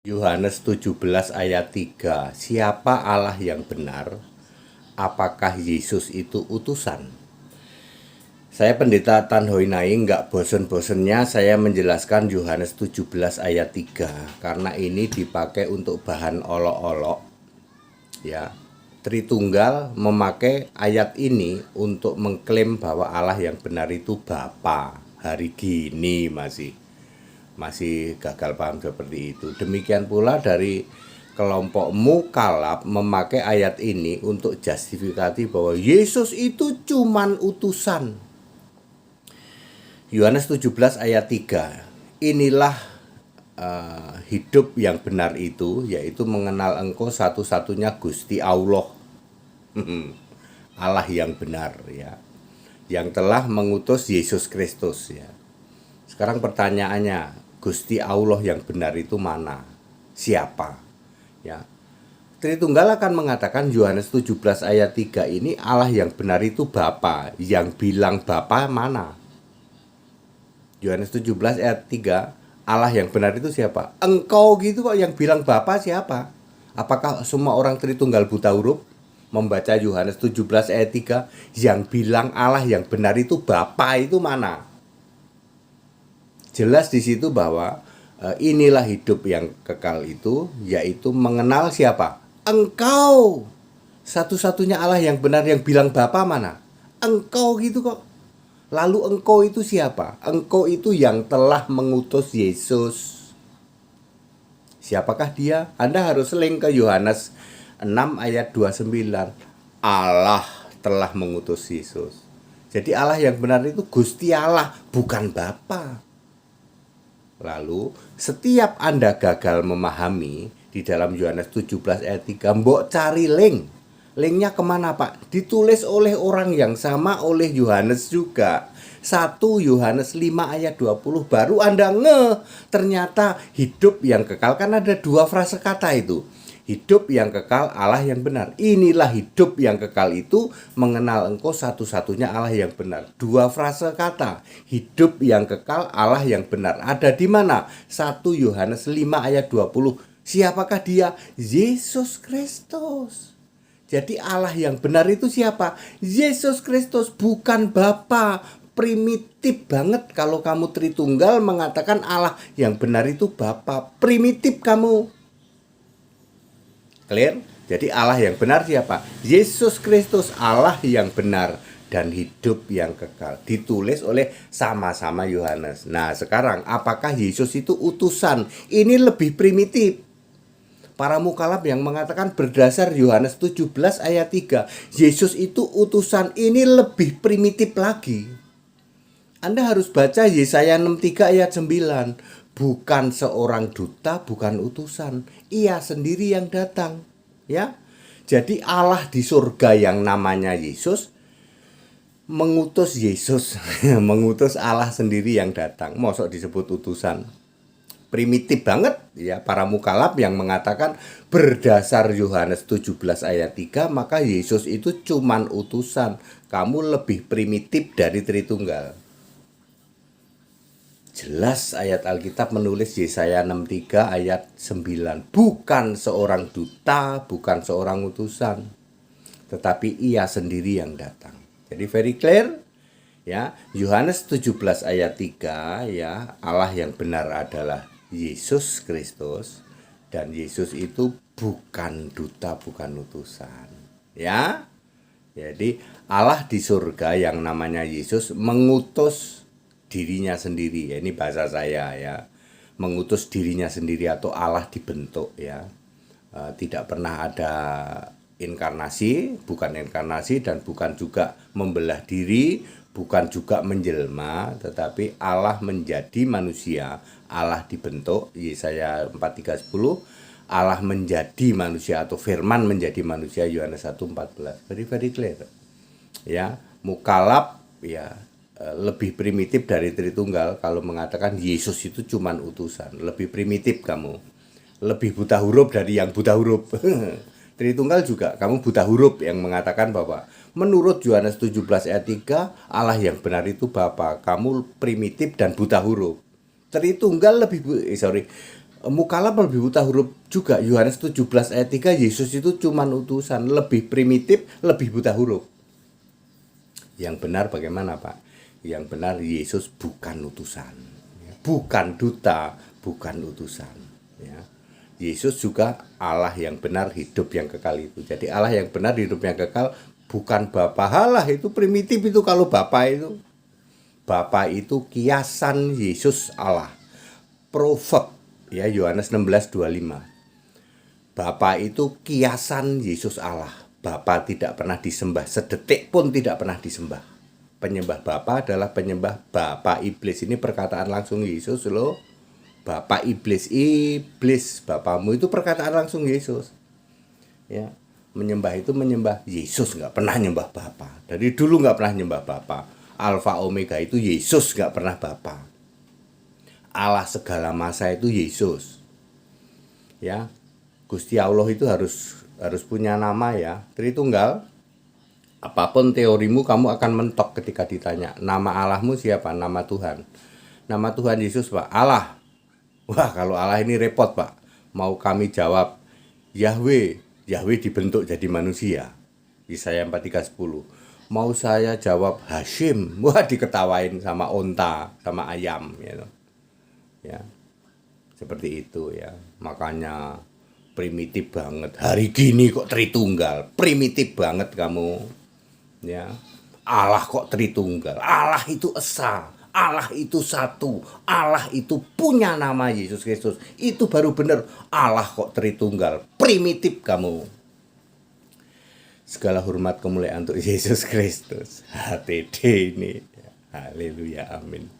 Yohanes 17 ayat 3. Siapa Allah yang benar? Apakah Yesus itu utusan? Saya Pendeta Tan Hoi Nai, nggak bosen-bosennya saya menjelaskan Yohanes 17 ayat 3 karena ini dipakai untuk bahan olok-olok ya. Tritunggal memakai ayat ini untuk mengklaim bahwa Allah yang benar itu Bapa. Hari gini masih gagal paham seperti itu. Demikian pula dari kelompok Mukalab memakai ayat ini untuk justifikasi bahwa Yesus itu cuman utusan. Yohanes 17 ayat 3. Inilah hidup yang benar itu, yaitu mengenal Engkau satu-satunya Gusti Allah. Allah yang benar ya, yang telah mengutus Yesus Kristus ya. Sekarang pertanyaannya, Gusti Allah yang benar itu mana? Siapa? Ya. Tritunggal akan mengatakan Yohanes 17 ayat 3 ini Allah yang benar itu Bapa. Yang bilang Bapa mana? Yohanes 17 ayat 3, Allah yang benar itu siapa? Engkau gitu kok, yang bilang Bapa siapa? Apakah semua orang Tritunggal buta huruf membaca Yohanes 17 ayat 3 yang bilang Allah yang benar itu Bapa itu mana? Jelas di situ bahwa inilah hidup yang kekal itu, yaitu mengenal siapa? Engkau. Satu-satunya Allah yang benar, yang bilang Bapa mana? Engkau gitu kok. Lalu engkau itu siapa? Engkau itu yang telah mengutus Yesus. Siapakah dia? Anda harus link ke Yohanes 6 ayat 29. Allah telah mengutus Yesus. Jadi Allah yang benar itu Gusti Allah, bukan Bapa. Lalu setiap Anda gagal memahami di dalam Yohanes 17 ayat 3, mbok cari link. Linknya kemana Pak? Ditulis oleh orang yang sama, oleh Yohanes juga. 1 Yohanes 5 ayat 20, baru Anda ternyata hidup yang kekal. Kan ada 2 frase kata itu. Hidup yang kekal, Allah yang benar. Inilah hidup yang kekal itu, mengenal Engkau satu-satunya Allah yang benar. 2 frase kata. Hidup yang kekal, Allah yang benar. Ada di mana? 1 Yohanes 5 ayat 20. Siapakah dia? Yesus Kristus. Jadi Allah yang benar itu siapa? Yesus Kristus, bukan Bapa. Primitif banget kalau kamu Tritunggal mengatakan Allah yang benar itu Bapa. Primitif kamu. Clear? Jadi Allah yang benar siapa? Yesus Kristus, Allah yang benar dan hidup yang kekal. Ditulis oleh sama-sama Yohanes. Nah sekarang apakah Yesus itu utusan? Ini lebih primitif. Para mukalab yang mengatakan berdasar Yohanes 17 ayat 3, Yesus itu utusan, ini lebih primitif lagi. Anda harus baca Yesaya 63 ayat 9. Bukan seorang duta, bukan utusan. Ia sendiri yang datang. Ya. Jadi Allah di surga yang namanya Yesus mengutus Yesus, mengutus Allah sendiri yang datang. Mosok disebut utusan? Primitif banget ya para mukalab yang mengatakan berdasar Yohanes 17 ayat 3 maka Yesus itu cuman utusan. Kamu lebih primitif dari Tritunggal. Jelas ayat Alkitab menulis Yesaya 63 ayat 9. Bukan seorang duta, bukan seorang utusan, tetapi ia sendiri yang datang. Jadi very clear ya. Yohanes 17 ayat 3 ya, Allah yang benar adalah Yesus Kristus, dan Yesus itu bukan duta, bukan utusan ya. Jadi Allah di surga yang namanya Yesus mengutus dirinya sendiri ya, ini bahasa saya ya, mengutus dirinya sendiri atau Allah dibentuk ya. Tidak pernah ada inkarnasi, bukan inkarnasi dan bukan juga membelah diri, bukan juga menjelma, tetapi Allah menjadi manusia. Allah dibentuk, Yesaya 43:10, Allah menjadi manusia atau firman menjadi manusia, Yohanes 1:14. Very clear ya. Mukalab ya lebih primitif dari Tritunggal kalau mengatakan Yesus itu cuman utusan. Lebih primitif kamu, lebih buta huruf dari yang buta huruf. Tritunggal juga kamu buta huruf yang mengatakan bahwa menurut Yohanes 17 ayat 3 Allah yang benar itu Bapa. Kamu primitif dan buta huruf. Tritunggal lebih Mukalaf lebih buta huruf juga. Yohanes 17 ayat 3, Yesus itu cuman utusan, lebih primitif, lebih buta huruf. Yang benar bagaimana, Pak? Yang benar Yesus bukan utusan, bukan duta, bukan utusan, ya. Yesus juga Allah yang benar, hidup yang kekal itu. Jadi Allah yang benar, hidup yang kekal, bukan Bapa. Halah, itu primitif itu kalau Bapa itu. Bapa itu kiasan Yesus Allah. Proverb, ya, Yohanes 16:25. Bapa itu kiasan Yesus Allah. Bapa tidak pernah disembah, sedetik pun tidak pernah disembah. Penyembah Bapa adalah penyembah Bapa iblis. Ini perkataan langsung Yesus loh. Bapa iblis, Bapamu, itu perkataan langsung Yesus. Ya, menyembah itu menyembah Yesus, nggak pernah nyembah Bapa. Dari dulu nggak pernah nyembah Bapa. Alfa Omega itu Yesus, nggak pernah Bapa. Allah segala masa itu Yesus. Ya, Gusti Allah itu harus punya nama, ya. Tritunggal. Apapun teorimu, kamu akan mentok ketika ditanya nama Allahmu siapa, nama Tuhan. Nama Tuhan Yesus, Pak, Allah. Wah, kalau Allah ini repot, Pak. Mau kami jawab Yahweh, Yahweh dibentuk jadi manusia. Yesaya 43:10. Mau saya jawab Hashim, wah, diketawain sama onta, sama ayam, gitu. Ya. Seperti itu, ya. Makanya primitif banget. Hari gini kok Tritunggal, primitif banget kamu. Ya. Allah kok Tritunggal. Allah itu esa. Allah itu satu, Allah itu punya nama Yesus Kristus. Itu baru benar. Allah kok Tritunggal, primitif kamu. Segala hormat kemuliaan untuk Yesus Kristus. HTD ini. Haleluya, amin.